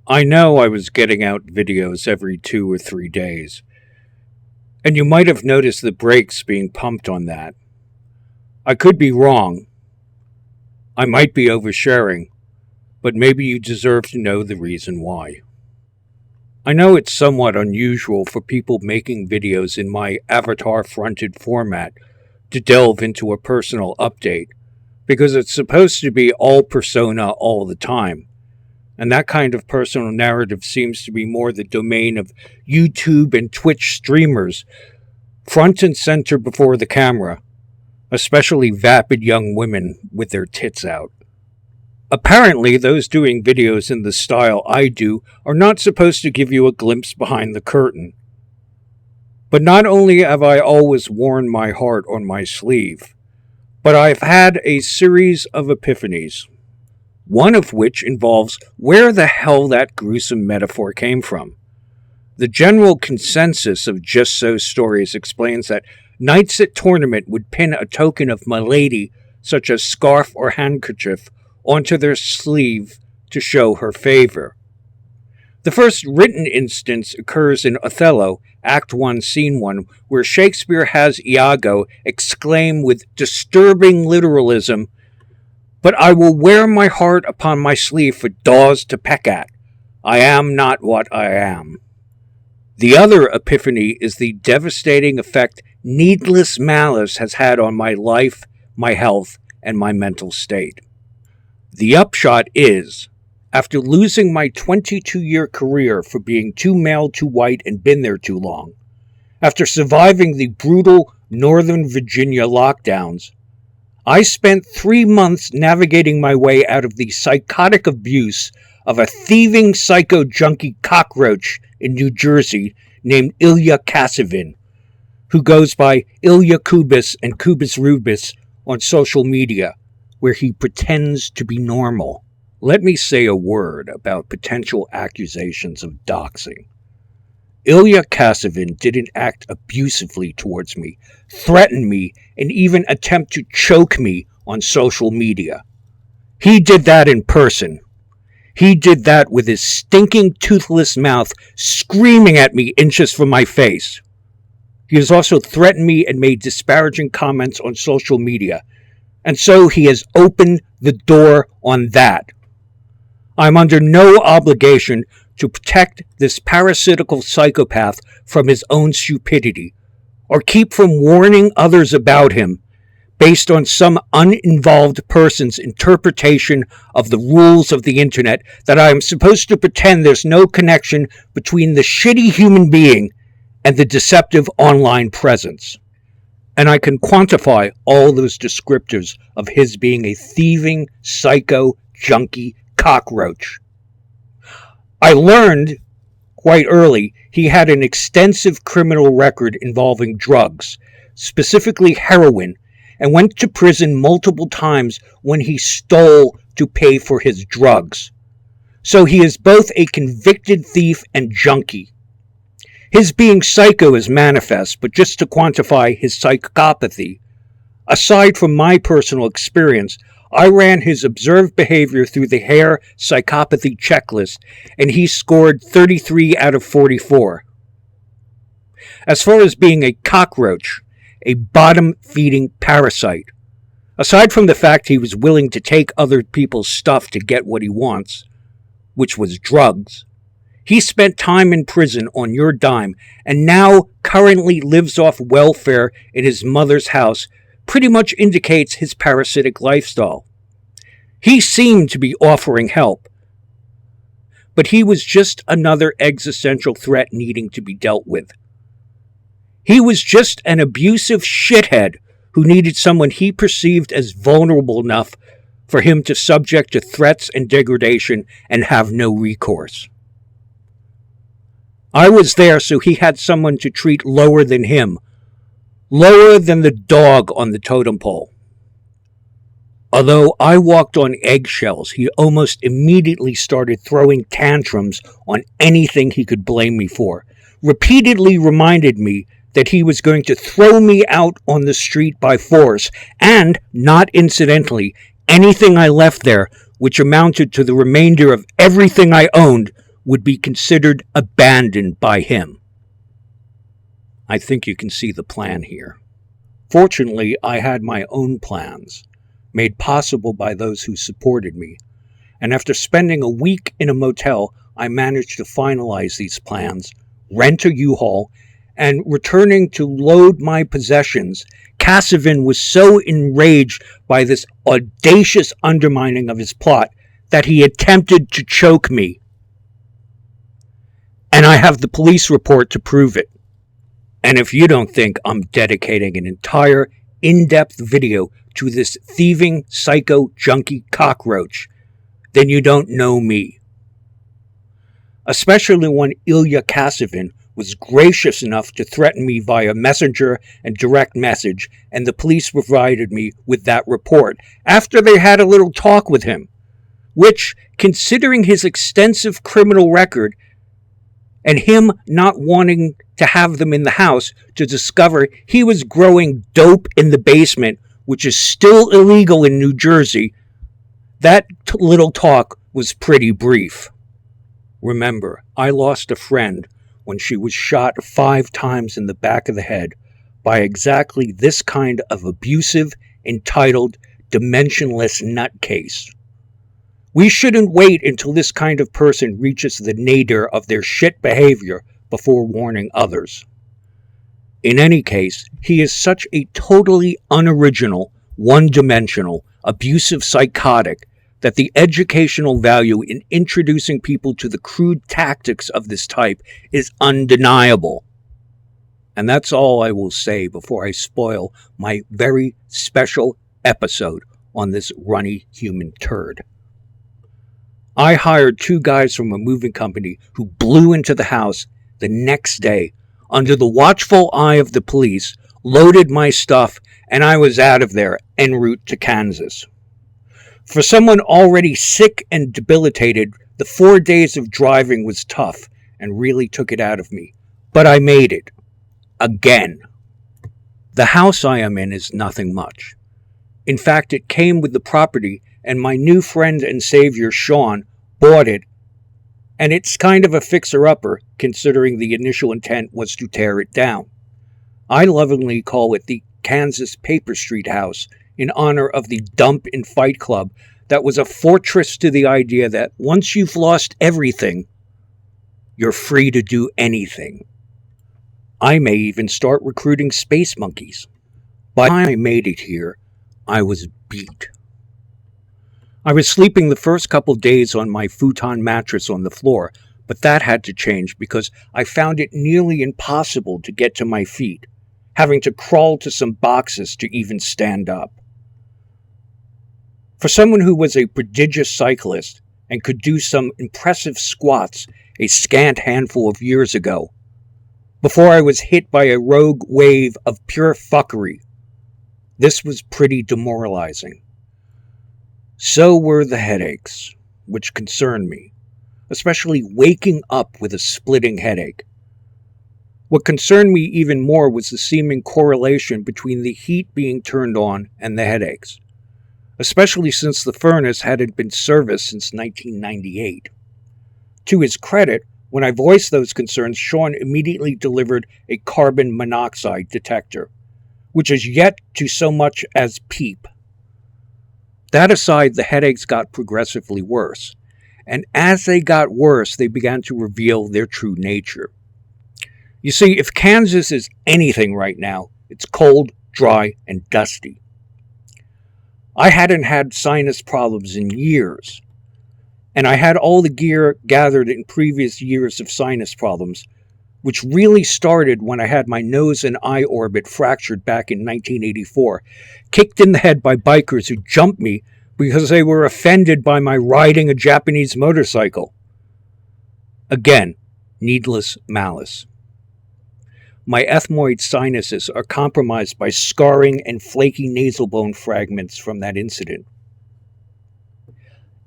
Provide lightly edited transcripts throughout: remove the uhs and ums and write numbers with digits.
I know I was getting out videos every 2 or 3 days, and you might have noticed the brakes being pumped on that. I could be wrong. I might be oversharing, but maybe you deserve to know the reason why. I know it's somewhat unusual for people making videos in my avatar-fronted format to delve into a personal update, because it's supposed to be all persona all the time, and that kind of personal narrative seems to be more the domain of YouTube and Twitch streamers, front and center before the camera, especially vapid young women with their tits out. Apparently, those doing videos in the style I do are not supposed to give you a glimpse behind the curtain. But not only have I always worn my heart on my sleeve, but I've had a series of epiphanies. One of which involves where the hell that gruesome metaphor came from. The general consensus of Just So stories explains that knights at tournament would pin a token of milady, such as scarf or handkerchief, onto their sleeve to show her favor. The first written instance occurs in Othello, Act 1, Scene 1, where Shakespeare has Iago exclaim with disturbing literalism, "But I will wear my heart upon my sleeve for daws to peck at. I am not what I am." The other epiphany is the devastating effect needless malice has had on my life, my health, and my mental state. The upshot is, after losing my 22-year career for being too male, too white, and been there too long, after surviving the brutal Northern Virginia lockdowns, I spent 3 months navigating my way out of the psychotic abuse of a thieving psycho junkie cockroach in New Jersey named Ilya Kasavin, who goes by Ilya Kubis and Kubis Rubis on social media, where he pretends to be normal. Let me say a word about potential accusations of doxing. Ilya Kasavin didn't act abusively towards me, threaten me, and even attempt to choke me on social media. He did that in person. He did that with his stinking, toothless mouth screaming at me inches from my face. He has also threatened me and made disparaging comments on social media, and so he has opened the door on that. I'm under no obligation to protect this parasitical psychopath from his own stupidity, or keep from warning others about him based on some uninvolved person's interpretation of the rules of the internet that I am supposed to pretend there's no connection between the shitty human being and the deceptive online presence. And I can quantify all those descriptors of his being a thieving, psycho, junkie cockroach. I learned quite early he had an extensive criminal record involving drugs, specifically heroin, and went to prison multiple times when he stole to pay for his drugs. So he is both a convicted thief and junkie. His being psycho is manifest, but just to quantify his psychopathy, aside from my personal experience, I ran his observed behavior through the Hare psychopathy checklist, and he scored 33 out of 44. As far as being a cockroach, a bottom-feeding parasite, aside from the fact he was willing to take other people's stuff to get what he wants, which was drugs, he spent time in prison on your dime and now currently lives off welfare in his mother's house, pretty much indicates his parasitic lifestyle. He seemed to be offering help, but he was just another existential threat needing to be dealt with. He was just an abusive shithead who needed someone he perceived as vulnerable enough for him to subject to threats and degradation and have no recourse. I was there so he had someone to treat lower than him, lower than the dog on the totem pole. Although I walked on eggshells, he almost immediately started throwing tantrums on anything he could blame me for, repeatedly reminded me that he was going to throw me out on the street by force, and, not incidentally, anything I left there, which amounted to the remainder of everything I owned, would be considered abandoned by him. I think you can see the plan here. Fortunately, I had my own plans, made possible by those who supported me, and after spending a week in a motel, I managed to finalize these plans, rent a U-Haul, and returning to load my possessions. Kasavin was so enraged by this audacious undermining of his plot that he attempted to choke me. And I have the police report to prove it. And if you don't think I'm dedicating an entire in-depth video to this thieving psycho junkie cockroach, then you don't know me. Especially when Ilya Kasavin was gracious enough to threaten me via messenger and direct message, and the police provided me with that report after they had a little talk with him, which, considering his extensive criminal record and him not wanting to have them in the house to discover he was growing dope in the basement, which is still illegal in New Jersey, that little talk was pretty brief. Remember, I lost a friend when she was shot 5 times in the back of the head by exactly this kind of abusive, entitled, dimensionless nutcase. We shouldn't wait until this kind of person reaches the nadir of their shit behavior before warning others. In any case, he is such a totally unoriginal, one-dimensional, abusive psychotic that the educational value in introducing people to the crude tactics of this type is undeniable. And that's all I will say before I spoil my very special episode on this runny human turd. I hired 2 guys from a moving company who blew into the house the next day under the watchful eye of the police, loaded my stuff, and I was out of there en route to Kansas. For someone already sick and debilitated, the 4 days of driving was tough and really took it out of me. But I made it. Again. The house I am in is nothing much. In fact, it came with the property, and my new friend and savior, Sean, bought it, and it's kind of a fixer-upper, considering the initial intent was to tear it down. I lovingly call it the Kansas Paper Street House, in honor of the dump in Fight Club that was a fortress to the idea that once you've lost everything, you're free to do anything. I may even start recruiting space monkeys. By the time I made it here, I was beat. I was sleeping the first couple days on my futon mattress on the floor, but that had to change because I found it nearly impossible to get to my feet, having to crawl to some boxes to even stand up. For someone who was a prodigious cyclist and could do some impressive squats a scant handful of years ago, before I was hit by a rogue wave of pure fuckery, this was pretty demoralizing. So were the headaches, which concerned me, especially waking up with a splitting headache. What concerned me even more was the seeming correlation between the heat being turned on and the headaches, especially since the furnace hadn't been serviced since 1998. To his credit, when I voiced those concerns, Sean immediately delivered a carbon monoxide detector, which is yet to so much as peep. That aside, the headaches got progressively worse, and as they got worse, they began to reveal their true nature. You see, if Kansas is anything right now, it's cold, dry, and dusty. I hadn't had sinus problems in years, and I had all the gear gathered in previous years of sinus problems, which really started when I had my nose and eye orbit fractured back in 1984, kicked in the head by bikers who jumped me because they were offended by my riding a Japanese motorcycle. Again, needless malice. My ethmoid sinuses are compromised by scarring and flaky nasal bone fragments from that incident.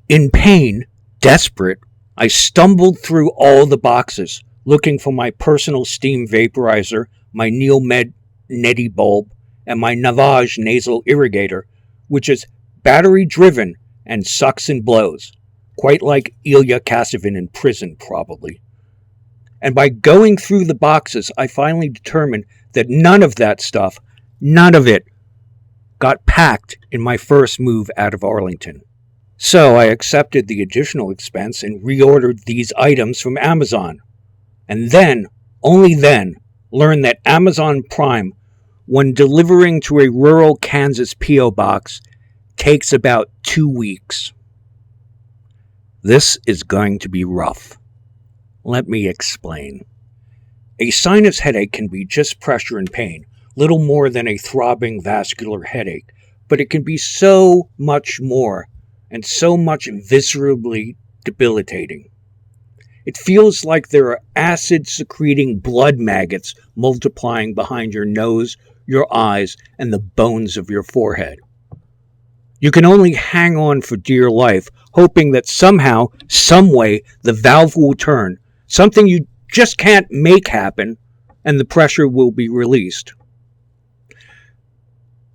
In pain, desperate, I stumbled through all the boxes, looking for my personal steam vaporizer, my Neomed Neti bulb, and my Navage nasal irrigator, which is battery-driven and sucks and blows, quite like Ilya Kasavin in prison, probably. And by going through the boxes, I finally determined that none of that stuff, none of it, got packed in my first move out of Arlington. So I accepted the additional expense and reordered these items from Amazon. And then, only then, learned that Amazon Prime, when delivering to a rural Kansas P.O. box, takes about 2 weeks. This is going to be rough. Let me explain. A sinus headache can be just pressure and pain, little more than a throbbing vascular headache, but it can be so much more and so much viscerally debilitating. It feels like there are acid-secreting blood maggots multiplying behind your nose, your eyes, and the bones of your forehead. You can only hang on for dear life, hoping that somehow, someway, the valve will turn, something you just can't make happen, and the pressure will be released.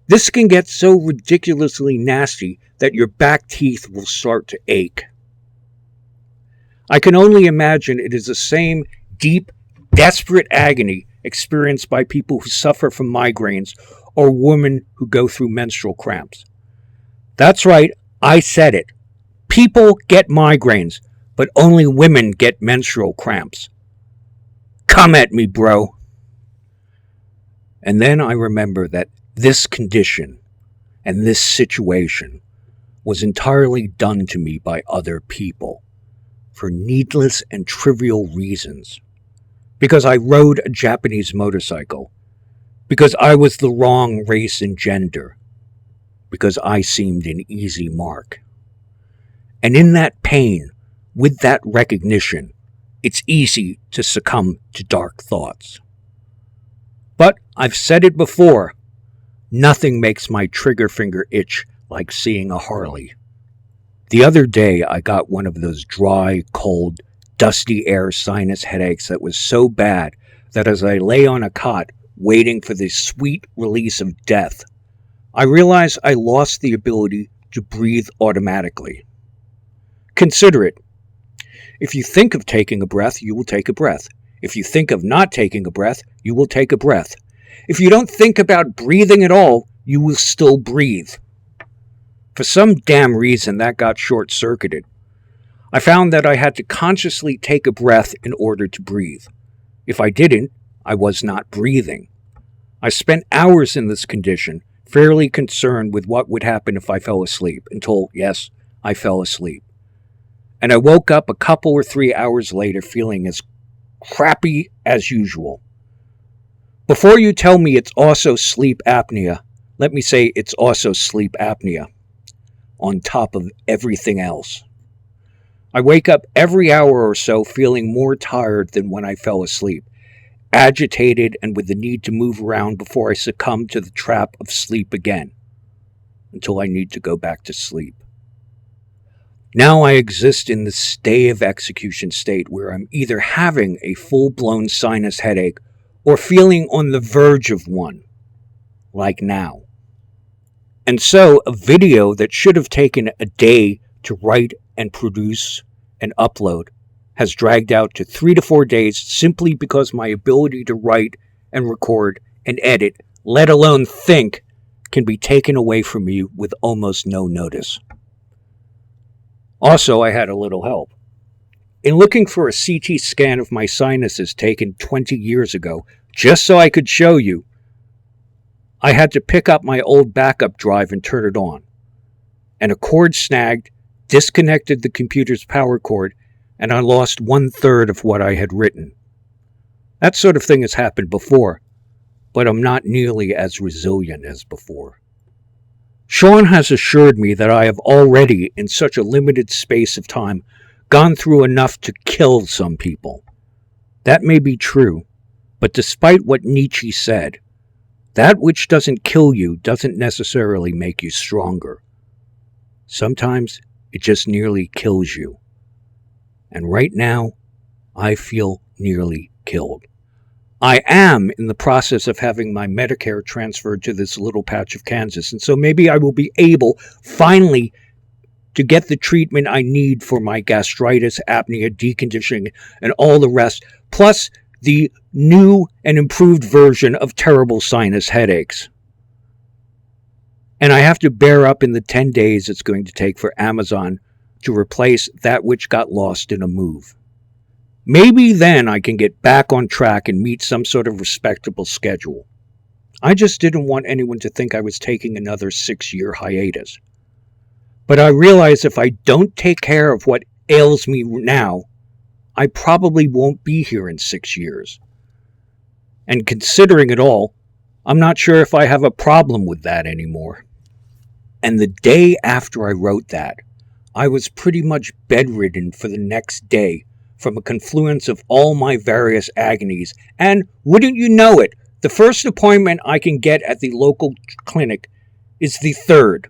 This can get so ridiculously nasty that your back teeth will start to ache. I can only imagine it is the same deep, desperate agony experienced by people who suffer from migraines or women who go through menstrual cramps. That's right, I said it. People get migraines, but only women get menstrual cramps. Come at me, bro. And then I remember that this condition and this situation was entirely done to me by other people for needless and trivial reasons. Because I rode a Japanese motorcycle. Because I was the wrong race and gender. Because I seemed an easy mark. And in that pain, with that recognition, it's easy to succumb to dark thoughts. But I've said it before, nothing makes my trigger finger itch like seeing a Harley. The other day I got one of those dry, cold, dusty air sinus headaches that was so bad that as I lay on a cot waiting for the sweet release of death, I realized I lost the ability to breathe automatically. Consider it. If you think of taking a breath, you will take a breath. If you think of not taking a breath, you will take a breath. If you don't think about breathing at all, you will still breathe. For some damn reason, that got short-circuited. I found that I had to consciously take a breath in order to breathe. If I didn't, I was not breathing. I spent hours in this condition, fairly concerned with what would happen if I fell asleep, until, yes, I fell asleep. And I woke up a couple or 3 hours later feeling as crappy as usual. Before you tell me it's also sleep apnea, let me say it's also sleep apnea, on top of everything else. I wake up every hour or so feeling more tired than when I fell asleep, agitated and with the need to move around before I succumb to the trap of sleep again, until I need to go back to sleep. Now I exist in the stay of execution state where I'm either having a full-blown sinus headache or feeling on the verge of one, like now. And so a video that should have taken a day to write and produce and upload has dragged out to 3 to 4 days simply because my ability to write and record and edit, let alone think, can be taken away from me with almost no notice. Also, I had a little help. In looking for a CT scan of my sinuses taken 20 years ago, just so I could show you, I had to pick up my old backup drive and turn it on. And a cord snagged, disconnected the computer's power cord, and I lost 1/3 of what I had written. That sort of thing has happened before, but I'm not nearly as resilient as before. Sean has assured me that I have already, in such a limited space of time, gone through enough to kill some people. That may be true, but despite what Nietzsche said, that which doesn't kill you doesn't necessarily make you stronger. Sometimes it just nearly kills you. And right now, I feel nearly killed. I am in the process of having my Medicare transferred to this little patch of Kansas, and so maybe I will be able finally to get the treatment I need for my gastritis, apnea, deconditioning, and all the rest, plus the new and improved version of terrible sinus headaches. And I have to bear up in the 10 days it's going to take for Amazon to replace that which got lost in a move. Maybe then I can get back on track and meet some sort of respectable schedule. I just didn't want anyone to think I was taking another 6-year hiatus. But I realize if I don't take care of what ails me now, I probably won't be here in 6 years. And considering it all, I'm not sure if I have a problem with that anymore. And the day after I wrote that, I was pretty much bedridden for the next day from a confluence of all my various agonies. And wouldn't you know it, the first appointment I can get at the local clinic is the 3rd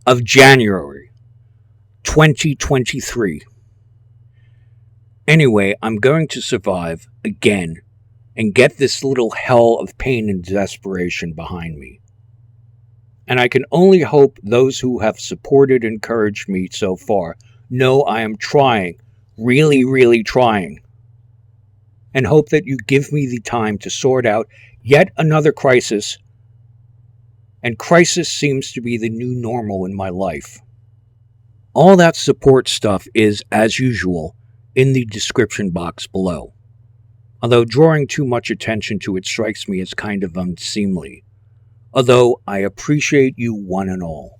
of January, 2023. Anyway, I'm going to survive again and get this little hell of pain and desperation behind me. And I can only hope those who have supported and encouraged me so far know I am trying, really, really trying. And hope that you give me the time to sort out yet another crisis. And crisis seems to be the new normal in my life. All that support stuff is, as usual, in the description box below. Although drawing too much attention to it strikes me as kind of unseemly. Although I appreciate you one and all.